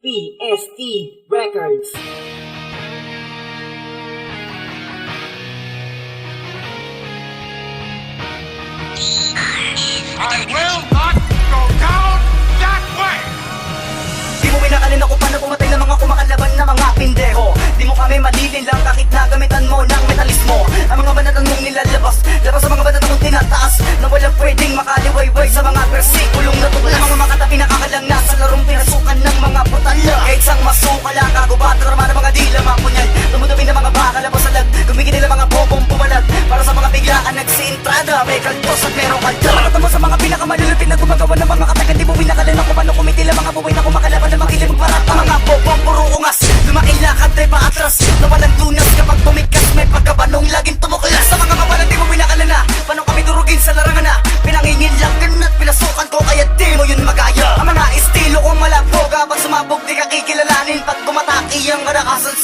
PST Records. I will not go down that way! Di mo pinakalin ako paano pumatay ng mga kumakalaban na mga pindeho. Di mo kami madilin lang kahit nagamitan mo ng metalismo. Ang mga banatan mong nilalabas, labas sa mga banatan mong tinataas, na walang pwedeng makaliwayway sa mga versikulong natutunan. Ang mga makatapi nakakalang nasa larong pinasukan ng mga putala. Kahit sang masukala, kagubatan naman ng mga dila mapunyal. Tumutupin ng mga baka labas sa lag, gumigil nila mga bobong pumalag. Para sa mga biglaan nagsiintrada, may kaltos at merong kalda. Pagkatamo sa mga pinakamalulupin na gumagawa ng mga katakan. Di mo pinakalan ako paano kumitila mga buhay na kumakalaban ng mga ilim magparat. Ang mga bobong puro ungas, lumaking lakad ay paatras, na walang tunas kapag tumikas. May pagkabanong laging tumuklas. Sa mga kawalan di mo pinakalan na paano kami durugin sa larangan na pinangingilagan at pinasukan ko, kaya di mo yun magaya. Ang mga estilo kong malabog, kapag sumabog di ka kikilalanin. Pag gumataki ang kadakasan